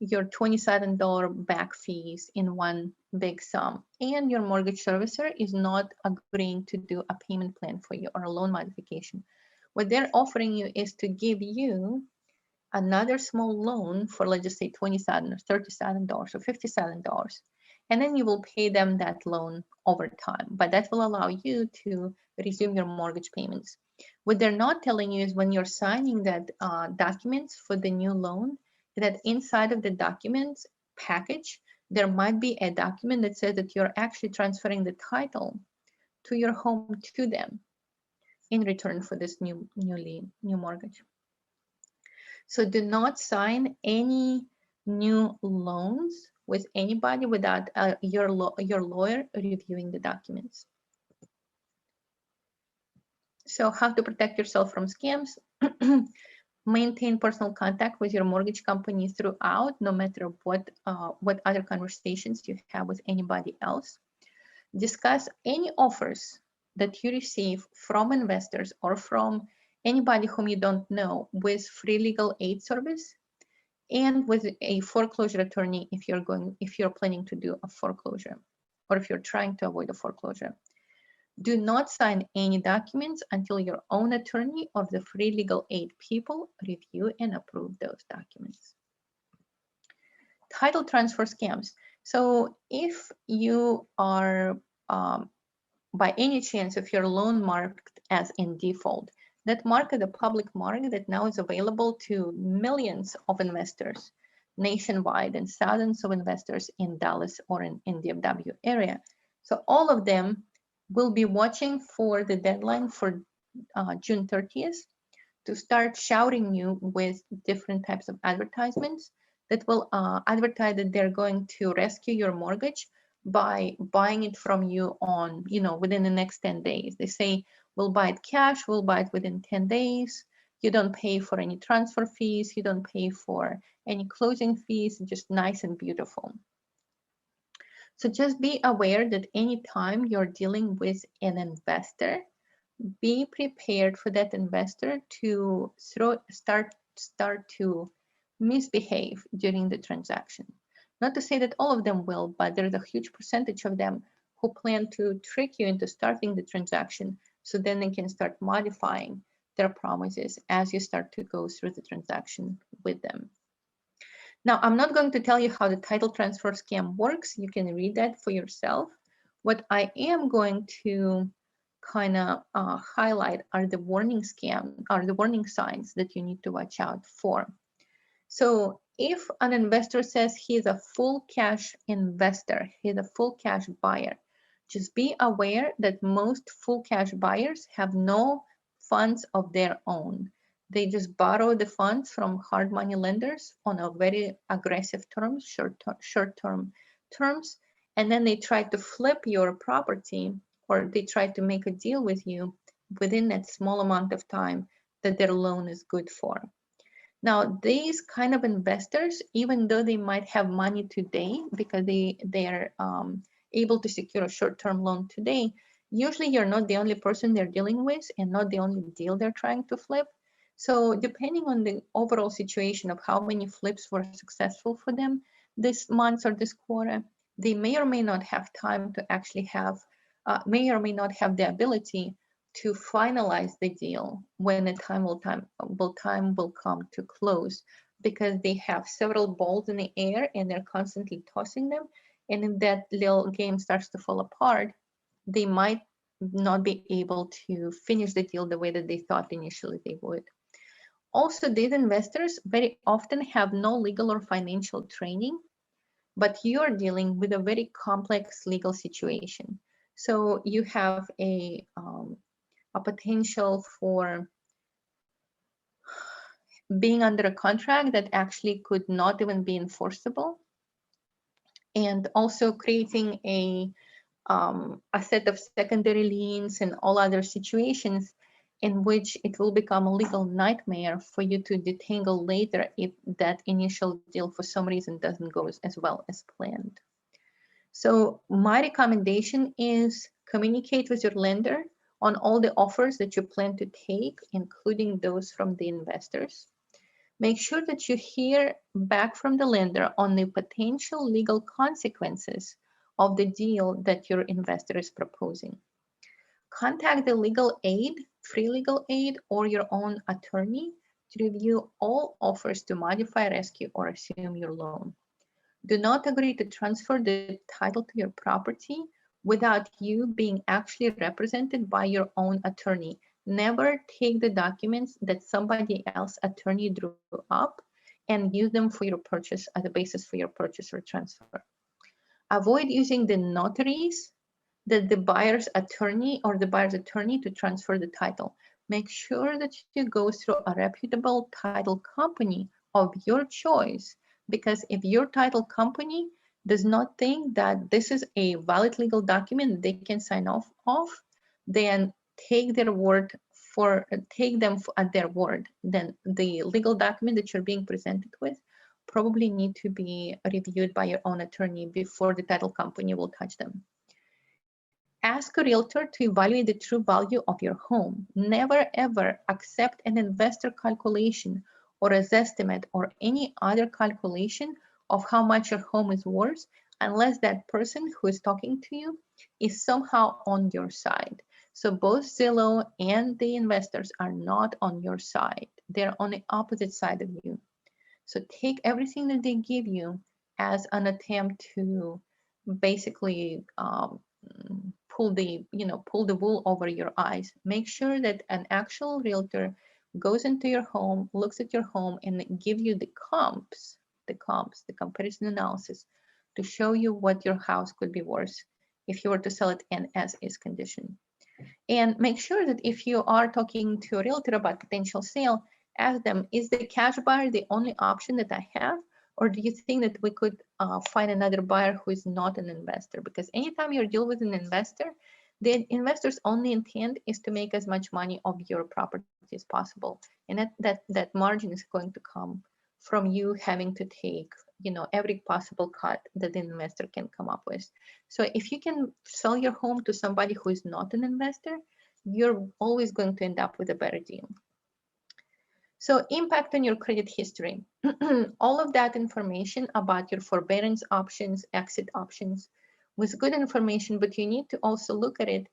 $27 back fees in one big sum, and your mortgage servicer is not agreeing to do a payment plan for you or a loan modification. What they're offering you is to give you another small loan for, let's just say, $27 or $37 or $57, and then you will pay them that loan over time. But that will allow you to resume your mortgage payments. What they're not telling you is when you're signing that documents for the new loan, that inside of the documents package, there might be a document that says that you're actually transferring the title to your home to them in return for this new mortgage. So do not sign any new loans with anybody without your lawyer reviewing the documents. So how to protect yourself from scams? Maintain personal contact with your mortgage company throughout, no matter what other conversations you have with anybody else. Discuss any offers that you receive from investors or from anybody whom you don't know with free legal aid service and with a foreclosure attorney if you're planning to do a foreclosure or if you're trying to avoid a foreclosure. Do not sign any documents until your own attorney or the free legal aid people review and approve those documents. Title transfer scams. So if you are, by any chance, if your loan marked as in default, that mark is a public mark that now is available to millions of investors nationwide and thousands of investors in Dallas or in DFW area. So all of them will be watching for the deadline for June 30th to start shouting you with different types of advertisements that will advertise that they're going to rescue your mortgage by buying it from you on, within the next 10 days. They say, we'll buy it cash, we'll buy it within 10 days. You don't pay for any transfer fees, you don't pay for any closing fees, just nice and beautiful. So just be aware that anytime you're dealing with an investor, be prepared for that investor to start to misbehave during the transaction. Not to say that all of them will, but there's a huge percentage of them who plan to trick you into starting the transaction, so then they can start modifying their promises as you start to go through the transaction with them. Now, I'm not going to tell you how the title transfer scam works. You can read that for yourself. What I am going to kind of highlight are the warning signs that you need to watch out for. So if an investor says he's a full cash investor, he's a full cash buyer, just be aware that most full cash buyers have no funds of their own. They just borrow the funds from hard money lenders on a very aggressive terms, short-term terms, and then they try to flip your property, or they try to make a deal with you within that small amount of time that their loan is good for. Now, these kind of investors, even though they might have money today because they are able to secure a short-term loan today, usually you're not the only person they're dealing with and not the only deal they're trying to flip. So depending on the overall situation of how many flips were successful for them this month or this quarter, they may or may not have time to actually have, may or may not have the ability to finalize the deal when the time will come to close, because they have several balls in the air and they're constantly tossing them. And if that little game starts to fall apart, they might not be able to finish the deal the way that they thought initially they would. Also, these investors very often have no legal or financial training, but you're dealing with a very complex legal situation. So you have a potential for being under a contract that actually could not even be enforceable, and also creating a set of secondary liens and all other situations in which it will become a legal nightmare for you to detangle later if that initial deal for some reason doesn't go as well as planned. So my recommendation is communicate with your lender on all the offers that you plan to take, including those from the investors. Make sure that you hear back from the lender on the potential legal consequences of the deal that your investor is proposing. Contact the legal aid, free legal aid, or your own attorney to review all offers to modify, rescue, or assume your loan. Do not agree to transfer the title to your property without you being actually represented by your own attorney. Never take the documents that somebody else's attorney drew up and use them for your purchase as a basis for your purchase or transfer. Avoid using the notaries that the buyer's attorney or the buyer's attorney to transfer the title. Make sure that you go through a reputable title company of your choice, because if your title company does not think that this is a valid legal document they can sign off of, then take them at their word. Then the legal document that you're being presented with probably need to be reviewed by your own attorney before the title company will touch them. Ask a realtor to evaluate the true value of your home. Never ever accept an investor calculation or a estimate or any other calculation of how much your home is worth unless that person who is talking to you is somehow on your side. So both Zillow and the investors are not on your side. They're on the opposite side of you. So take everything that they give you as an attempt to basically pull the wool over your eyes. Make sure that an actual realtor goes into your home, looks at your home, and give you the comparison analysis to show you what your house could be worth if you were to sell it in as-is condition. And make sure that if you are talking to a realtor about potential sale, ask them, is the cash buyer the only option that I have? Or do you think that we could find another buyer who is not an investor? Because anytime you deal with an investor, the investor's only intent is to make as much money of your property as possible. And that margin is going to come from you having to take every possible cut that the investor can come up with. So if you can sell your home to somebody who is not an investor, you're always going to end up with a better deal. So impact on your credit history. All of that information about your forbearance options, exit options, was good information, but you need to also look at it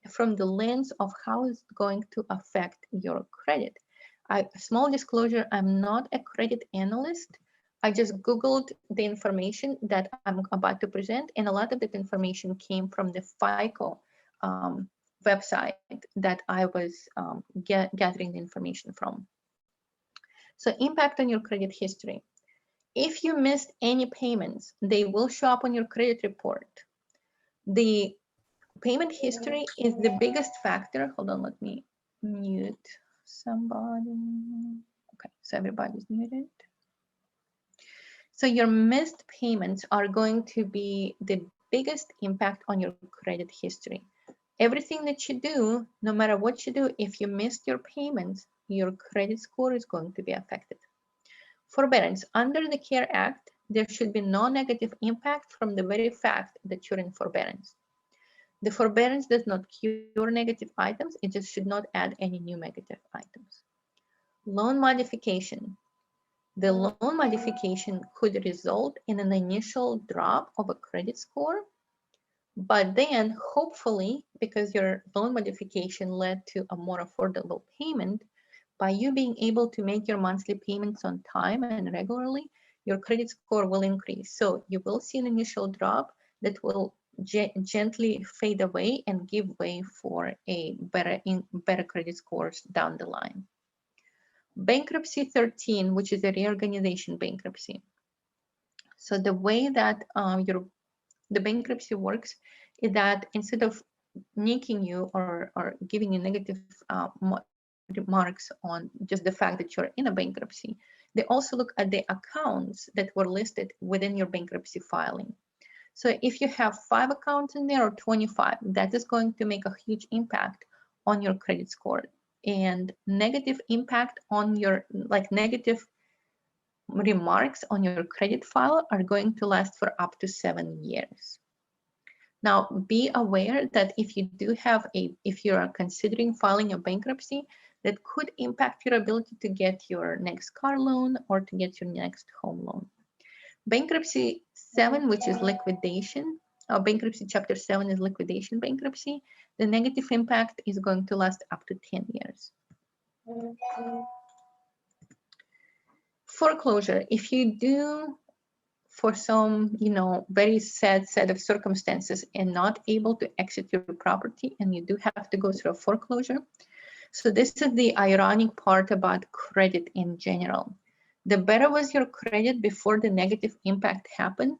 from the lens of how it's going to affect your credit. Small disclosure, I'm not a credit analyst. I just Googled the information that I'm about to present, and a lot of that information came from the FICO website that I was gathering the information from. So impact on your credit history. If you missed any payments, they will show up on your credit report. The payment history is the biggest factor. Hold on, let me mute somebody. Okay, so everybody's muted. So your missed payments are going to be the biggest impact on your credit history. Everything that you do, no matter what you do, if you missed your payments, your credit score is going to be affected. Forbearance. Under the CARE Act, there should be no negative impact from the very fact that you're in forbearance. The forbearance does not cure negative items. It just should not add any new negative items. Loan modification. The loan modification could result in an initial drop of a credit score, but then hopefully, because your loan modification led to a more affordable payment, by you being able to make your monthly payments on time and regularly, your credit score will increase. So you will see an initial drop that will gently fade away and give way for a better credit scores down the line. Bankruptcy 13, which is a reorganization bankruptcy. So the way that the bankruptcy works is that instead of nicking you or giving you negative remarks on just the fact that you're in a bankruptcy, they also look at the accounts that were listed within your bankruptcy filing. So if you have 5 accounts in there or 25, that is going to make a huge impact on your credit score. And negative impact on your, like negative remarks on your credit file are going to last for up to 7 years. Now, be aware that if you do have if you are considering filing a bankruptcy, that could impact your ability to get your next car loan or to get your next home loan. Bankruptcy 7, which is liquidation, bankruptcy chapter 7 is liquidation bankruptcy. The negative impact is going to last up to 10 years. Foreclosure, if you do for some, very sad set of circumstances and not able to exit your property and you do have to go through a foreclosure. So this is the ironic part about credit in general. The better was your credit before the negative impact happened,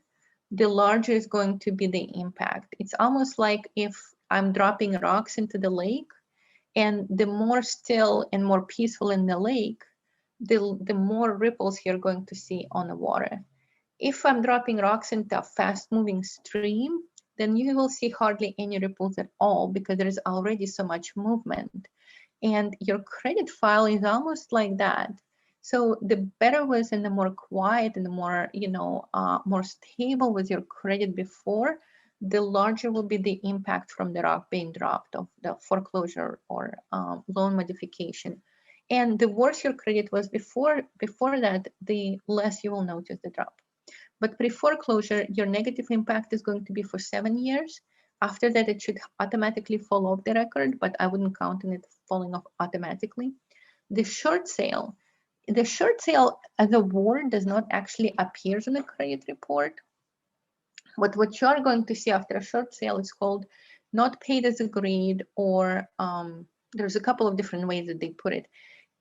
the larger is going to be the impact. It's almost like if I'm dropping rocks into the lake, and the more still and more peaceful in the lake, the more ripples you're going to see on the water. If I'm dropping rocks into a fast-moving stream, then you will see hardly any ripples at all because there is already so much movement. And your credit file is almost like that. So the better was and the more quiet and the more, more stable was your credit before, the larger will be the impact from the rock being dropped of the foreclosure or loan modification. And the worse your credit was before that, the less you will notice the drop. But pre-foreclosure, your negative impact is going to be for 7 years. After that, it should automatically fall off the record, but I wouldn't count on it falling off automatically. The short sale as a word does not actually appear in the credit report. But what you are going to see after a short sale is called not paid as agreed, or there's a couple of different ways that they put it.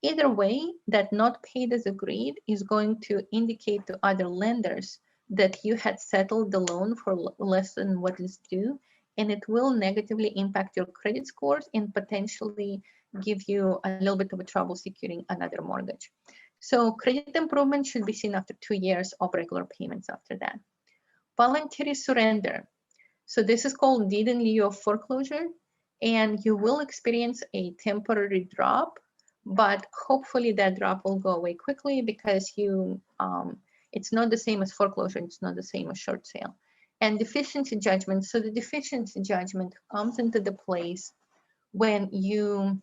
Either way, that not paid as agreed is going to indicate to other lenders that you had settled the loan for less than what is due, and it will negatively impact your credit scores and potentially give you a little bit of a trouble securing another mortgage. So credit improvement should be seen after 2 years of regular payments after that. Voluntary surrender. So this is called deed in lieu of foreclosure, and you will experience a temporary drop, but hopefully that drop will go away quickly because it's not the same as foreclosure, it's not the same as short sale. And deficiency judgment. So the deficiency judgment comes into the place when you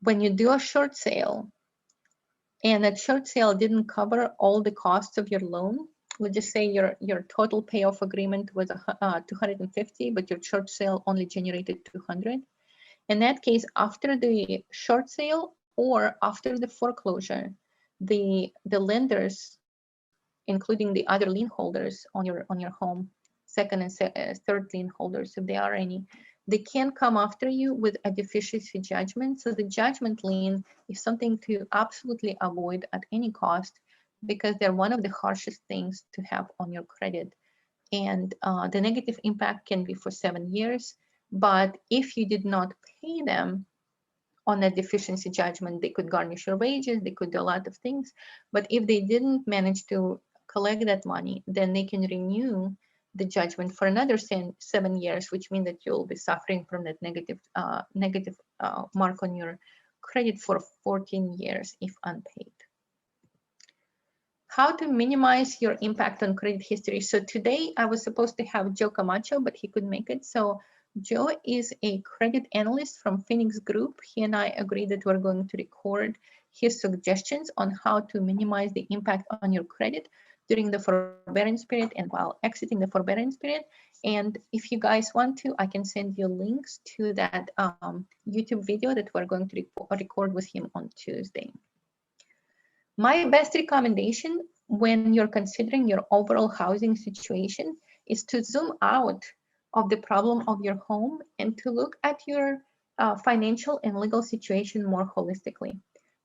do a short sale and that short sale didn't cover all the costs of your loan. Let's just say your total payoff agreement was 250, but your short sale only generated 200. In that case, after the short sale or after the foreclosure, the lenders, including the other lien holders on your home, second and third lien holders, if there are any, they can come after you with a deficiency judgment. So the judgment lien is something to absolutely avoid at any cost because they're one of the harshest things to have on your credit. And the negative impact can be for 7 years. But if you did not pay them on a deficiency judgment, they could garnish your wages, they could do a lot of things. But if they didn't manage to collect that money, then they can renew the judgment for another 7 years, which means that you'll be suffering from that negative mark on your credit for 14 years if unpaid. How to minimize your impact on credit history. So today I was supposed to have Joe Camacho, but he couldn't make it. So Joe is a credit analyst from Phoenix Group. He and I agreed that we're going to record his suggestions on how to minimize the impact on your credit during the forbearance period and while exiting the forbearance period. And if you guys want to, I can send you links to that YouTube video that we're going to record with him on Tuesday. My best recommendation when you're considering your overall housing situation is to zoom out of the problem of your home and to look at your financial and legal situation more holistically.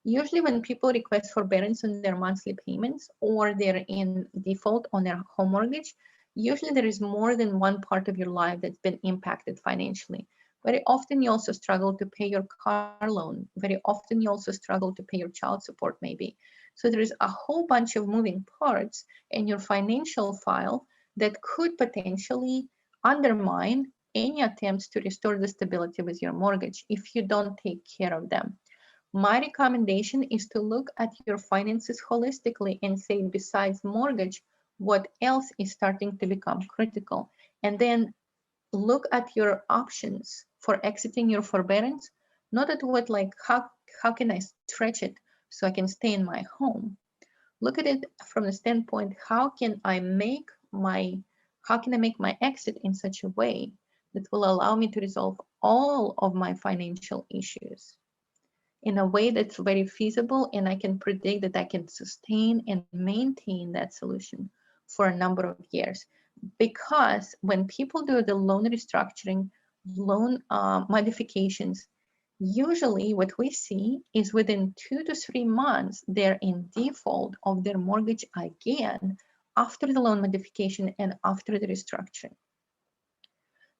Usually when people request forbearance on their monthly payments or they're in default on their home mortgage, usually there is more than one part of your life that's been impacted financially. Very often you also struggle to pay your car loan. Very often you also struggle to pay your child support maybe. So there is a whole bunch of moving parts in your financial file that could potentially undermine any attempts to restore the stability with your mortgage if you don't take care of them. My recommendation is to look at your finances holistically and say, besides mortgage, what else is starting to become critical? And then look at your options for exiting your forbearance, not at what like, how can I stretch it so I can stay in my home? Look at it from the standpoint, how can I make my exit in such a way that will allow me to resolve all of my financial issues in a way that's very feasible, and I can predict that I can sustain and maintain that solution for a number of years. Because when people do the loan restructuring, loan modifications, usually what we see is within 2 to 3 months, they're in default of their mortgage again after the loan modification and after the restructuring.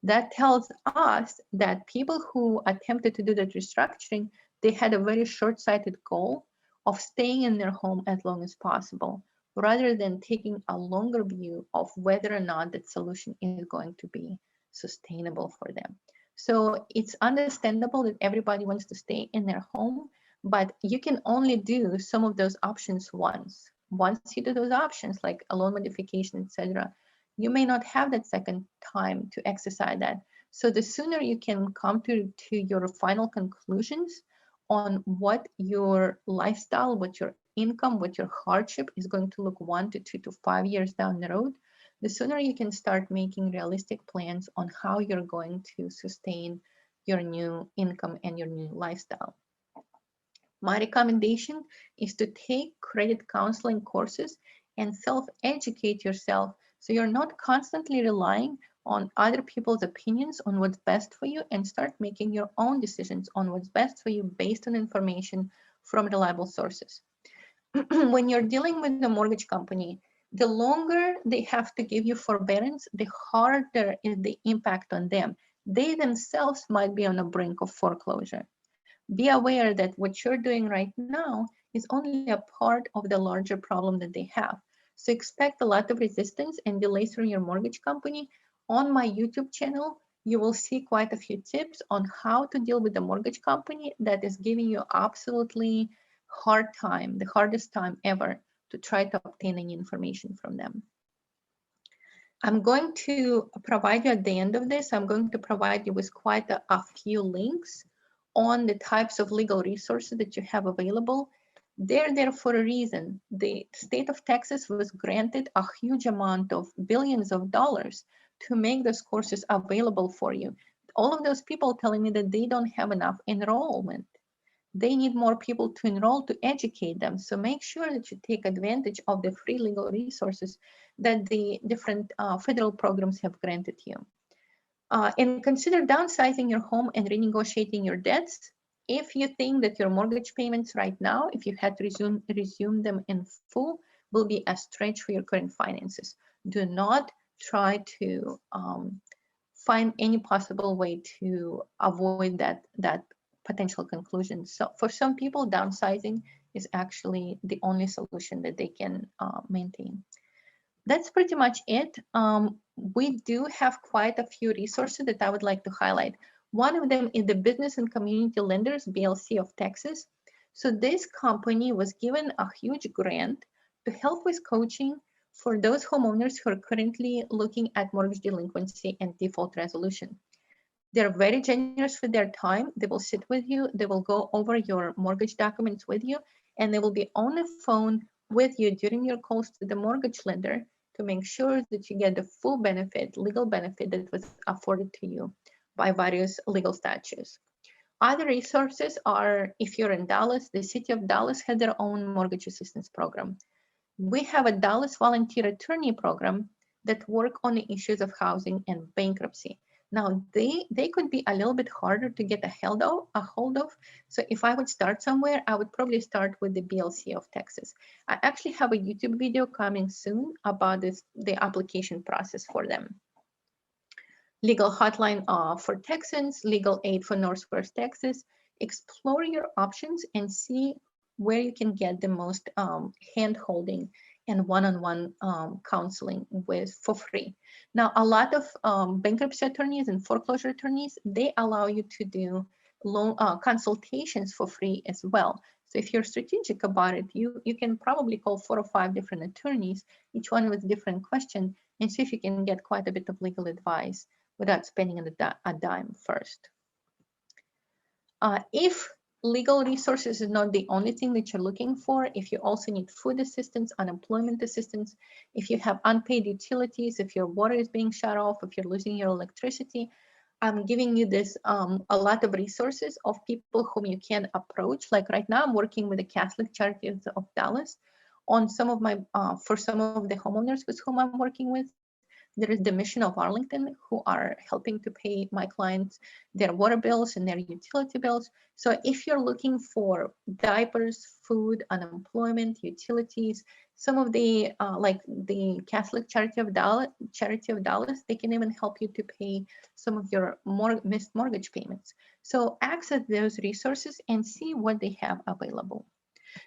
That tells us that people who attempted to do that restructuring, they had a very short-sighted goal of staying in their home as long as possible, rather than taking a longer view of whether or not that solution is going to be sustainable for them. So it's understandable that everybody wants to stay in their home, but you can only do some of those options once. Once you do those options, like a loan modification, etc., you may not have that second time to exercise that. So the sooner you can come to your final conclusions on what your lifestyle, what your income, what your hardship is going to look 1 to 2 to 5 years down the road, the sooner you can start making realistic plans on how you're going to sustain your new income and your new lifestyle. My recommendation is to take credit counseling courses and self-educate yourself so you're not constantly relying on other people's opinions on what's best for you, and start making your own decisions on what's best for you based on information from reliable sources. When you're dealing with the mortgage company, the longer they have to give you forbearance, the harder is the impact on them. They themselves might be on the brink of foreclosure. Be aware that what you're doing right now is only a part of the larger problem that they have. So expect a lot of resistance and delays from your mortgage company. On my YouTube channel, you will see quite a few tips on how to deal with the mortgage company that is giving you absolutely hard time, the hardest time ever to try to obtain any information from them. I'm going to provide you at the end of this, I'm going to provide you with quite a few links on the types of legal resources that you have available. They're there for a reason. The state of Texas was granted a huge amount of billions of dollars to make those courses available for you. All of those people telling me that they don't have enough enrollment. They need more people to enroll to educate them. So make sure that you take advantage of the free legal resources that the different federal programs have granted you. And consider downsizing your home and renegotiating your debts. If you think that your mortgage payments right now, if you had to resume them in full, will be a stretch for your current finances. Do not try to find any possible way to avoid that potential conclusion. So for some people, downsizing is actually the only solution that they can maintain. That's pretty much it. we do have quite a few resources that I would like to highlight. One of them is the Business and Community Lenders, BLC of Texas. So this company was given a huge grant to help with coaching for those homeowners who are currently looking at mortgage delinquency and default resolution. They're very generous with their time. They will sit with you. They will go over your mortgage documents with you, and they will be on the phone with you during your calls to the mortgage lender to make sure that you get the full benefit, legal benefit that was afforded to you by various legal statutes. Other resources are, if you're in Dallas, the city of Dallas has their own mortgage assistance program. We have a Dallas volunteer attorney program that work on the issues of housing and bankruptcy. Now, they could be a little bit harder to get a hold of. So if I would start somewhere, I would probably start with the BLC of Texas. I actually have a YouTube video coming soon about the application process for them. Legal hotline for Texans, legal aid for Northwest Texas. Explore your options and see where you can get the most hand-holding and one-on-one counseling for free. Now, a lot of bankruptcy attorneys and foreclosure attorneys, they allow you to do loan consultations for free as well. So if you're strategic about it, you can probably call 4 or 5 different attorneys, each one with different question, and see if you can get quite a bit of legal advice without spending a dime first. If legal resources is not the only thing that you're looking for, if you also need food assistance, unemployment assistance, if you have unpaid utilities, if your water is being shut off, if you're losing your electricity, I'm giving you this a lot of resources of people whom you can approach. Like right now, I'm working with the Catholic Charities of Dallas on some of my, for some of the homeowners with whom I'm working with. There is the Mission of Arlington, who are helping to pay my clients their water bills and their utility bills. So if you're looking for diapers, food, unemployment, utilities, some of the, like the Catholic Charity of Dallas, they can even help you to pay some of your missed mortgage payments. So access those resources and see what they have available.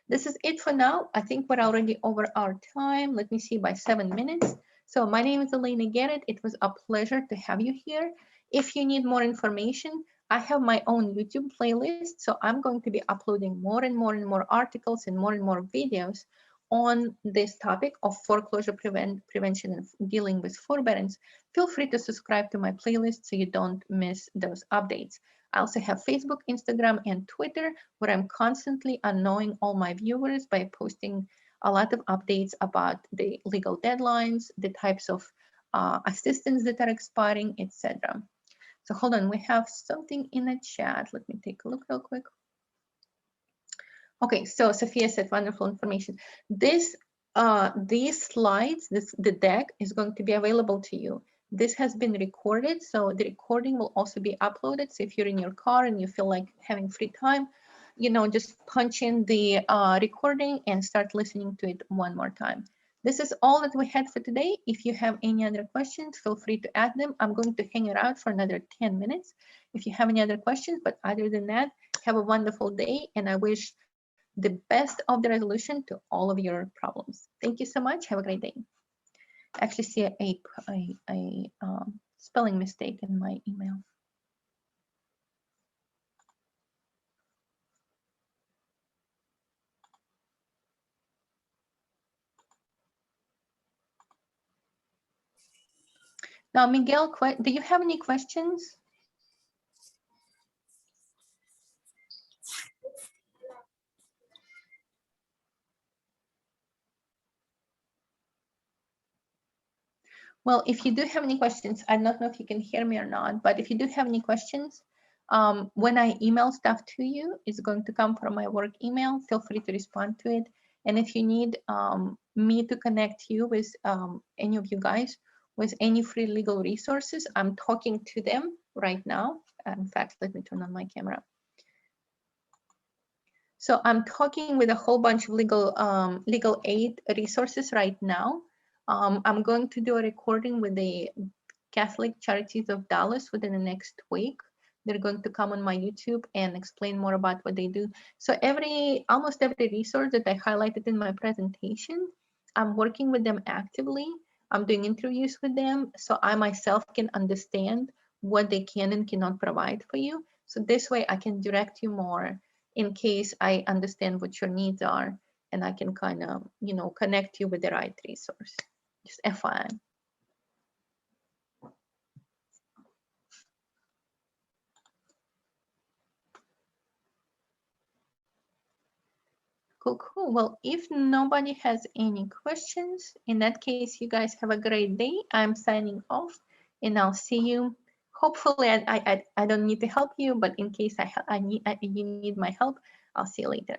This is it for now. I think we're already over our time. Let me see, by 7 minutes. So my name is Elena Garrett. It was a pleasure to have you here. If you need more information, I have my own YouTube playlist. So I'm going to be uploading more and more articles and more videos on this topic of foreclosure prevention and dealing with forbearance. Feel free to subscribe to my playlist so you don't miss those updates. I also have Facebook, Instagram, and Twitter, where I'm constantly annoying all my viewers by posting a lot of updates about the legal deadlines, the types of assistance that are expiring, etc. So hold on, we have something in the chat. Let me take a look real quick. Okay, so Sophia said wonderful information. These slides, the deck is going to be available to you. This has been recorded, so the recording will also be uploaded. So if you're in your car and you feel like having free time, you know, just punch in the recording and start listening to it one more time. This is all that we had for today. If you have any other questions, feel free to add them. I'm going to hang it out for another 10 minutes if you have any other questions, but other than that, have a wonderful day, and I wish the best of the resolution to all of your problems. Thank you so much. Have a great day. I actually see a spelling mistake in my email. Now, Miguel, do you have any questions? Well, if you do have any questions, I don't know if you can hear me or not, but if you do have any questions, when I email stuff to you, it's going to come from my work email. Feel free to respond to it. And if you need me to connect you with any of you guys with any free legal resources, I'm talking to them right now. In fact, let me turn on my camera. So I'm talking with a whole bunch of legal aid resources right now. I'm going to do a recording with the Catholic Charities of Dallas within the next week. They're going to come on my YouTube and explain more about what they do. So almost every resource that I highlighted in my presentation, I'm working with them actively. I'm doing interviews with them, so I myself can understand what they can and cannot provide for you. So this way I can direct you more in case I understand what your needs are, and I can kind of, you know, connect you with the right resource. Just FYI. Cool, cool. Well, if nobody has any questions, in that case, you guys have a great day. I'm signing off, and I'll see you. Hopefully, I don't need to help you, but in case you need my help, I'll see you later.